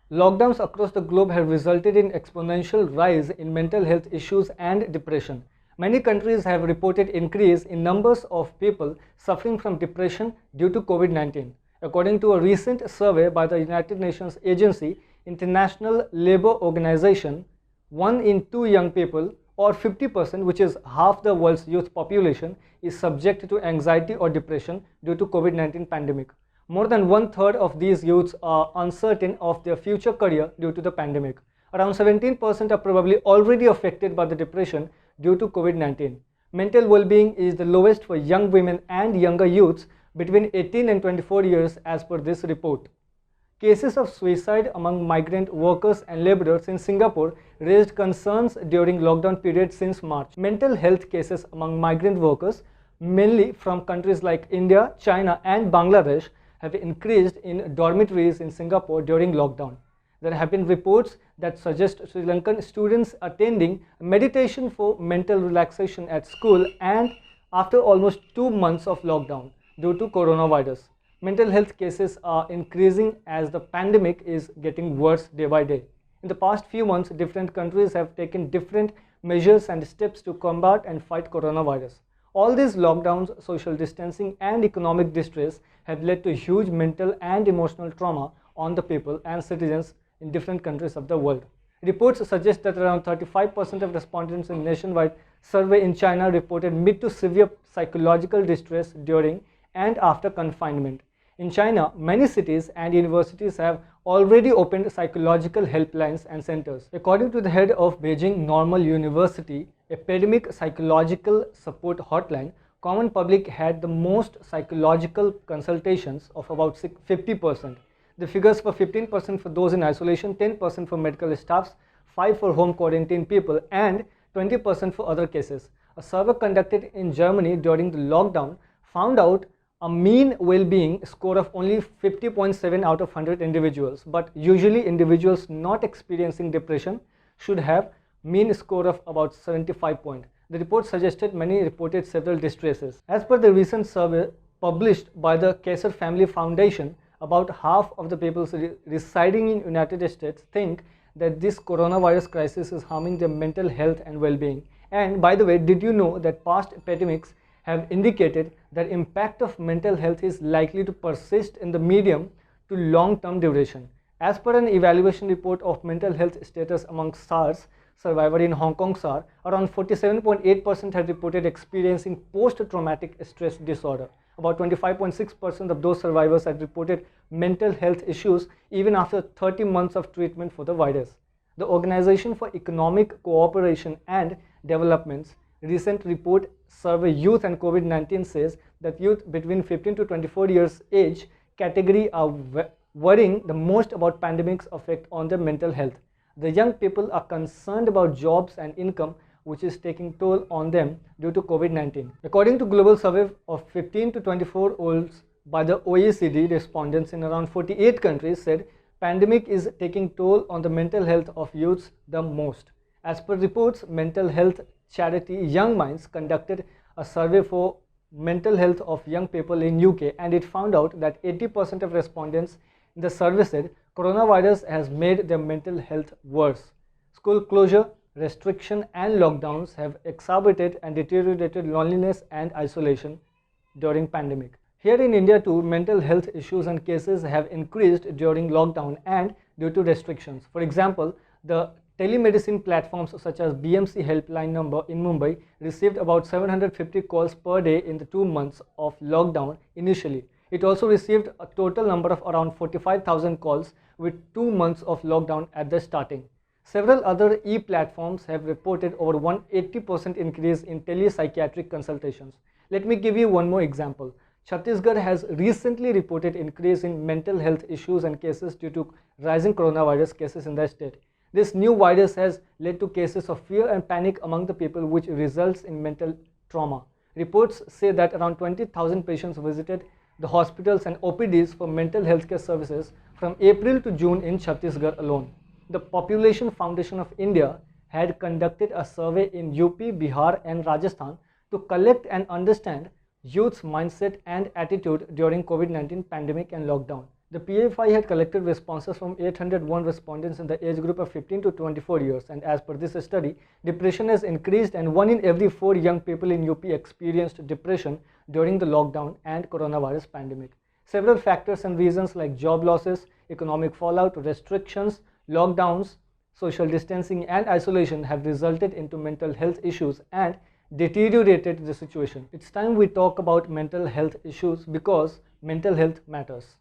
Lockdowns across the globe have resulted in exponential rise in mental health issues and depression. Many countries have reported increase in numbers of people suffering from depression due to COVID-19. According to a recent survey by the United Nations Agency, International Labour Organization, 1 in 2 young people, or 50%, which is half the world's youth population, is subject to anxiety or depression due to COVID-19 pandemic. More than one-third of these youths are uncertain of their future career due to the pandemic. Around 17% are probably already affected by the depression due to COVID-19. Mental well-being is the lowest for young women and younger youths between 18 and 24 years as per this report. Cases of suicide among migrant workers and laborers in Singapore raised concerns during lockdown period since March. Mental health cases among migrant workers, mainly from countries like India, China and Bangladesh, have increased in dormitories in Singapore during lockdown. There have been reports that suggest Sri Lankan students attending meditation for mental relaxation at school and after almost 2 months of lockdown due to coronavirus. Mental health cases are increasing as the pandemic is getting worse day by day. In the past few months, different countries have taken different measures and steps to combat and fight coronavirus. All these lockdowns, social distancing and economic distress have led to huge mental and emotional trauma on the people and citizens in different countries of the world. Reports suggest that around 35% of respondents in nationwide survey in China reported mid to severe psychological distress during and after confinement. In China, many cities and universities have already opened psychological helplines and centers. According to the head of Beijing Normal University Epidemic Psychological Support Hotline, common public had the most psychological consultations of about 50%. The figures were 15% for those in isolation, 10% for medical staffs, 5% for home quarantine people, and 20% for other cases. A survey conducted in Germany during the lockdown found out a mean well-being score of only 50.7 out of 100 individuals, but usually individuals not experiencing depression should have mean score of about 75 point. The report suggested many reported several distresses. As per the recent survey published by the Kaiser Family Foundation, about half of the people residing in United States think that this coronavirus crisis is harming their mental health and well-being. And by the way, did you know that past epidemics have indicated that impact of mental health is likely to persist in the medium to long-term duration. As per an evaluation report of mental health status among SARS survivors in Hong Kong SAR, around 47.8% had reported experiencing post-traumatic stress disorder. About 25.6% of those survivors had reported mental health issues even after 30 months of treatment for the virus. The Organization for Economic Cooperation and Development's recent report survey youth and COVID-19 says that youth between 15 to 24 years age category are worrying the most about pandemic's effect on their mental health. The young people are concerned about jobs and income, which is taking toll on them due to COVID-19. According to global survey of 15 to 24 olds by the OECD, respondents in around 48 countries said pandemic is taking toll on the mental health of youths the most. As per reports, mental health charity Young Minds conducted a survey for mental health of young people in UK, and it found out that 80% of respondents in the survey said coronavirus has made their mental health worse. School closure, restriction and lockdowns have exacerbated and deteriorated loneliness and isolation during pandemic. Here in India too, mental health issues and cases have increased during lockdown and due to restrictions. For example, the telemedicine platforms such as BMC helpline number in Mumbai received about 750 calls per day in the 2 months of lockdown initially. It also received a total number of around 45,000 calls with 2 months of lockdown at the starting. Several other e-platforms have reported over 180% increase in telepsychiatric consultations. Let me give you one more example. Chhattisgarh has recently reported increase in mental health issues and cases due to rising coronavirus cases in the state. This new virus has led to cases of fear and panic among the people, which results in mental trauma. Reports say that around 20,000 patients visited the hospitals and OPDs for mental health care services from April to June in Chhattisgarh alone. The Population Foundation of India had conducted a survey in UP, Bihar and Rajasthan to collect and understand youth's mindset and attitude during COVID-19 pandemic and lockdown. The PFI had collected responses from 801 respondents in the age group of 15 to 24 years, and as per this study, depression has increased and 1 in every 4 young people in UP experienced depression during the lockdown and coronavirus pandemic. Several factors and reasons like job losses, economic fallout, restrictions, lockdowns, social distancing and isolation have resulted into mental health issues and deteriorated the situation. It's time we talk about mental health issues because mental health matters.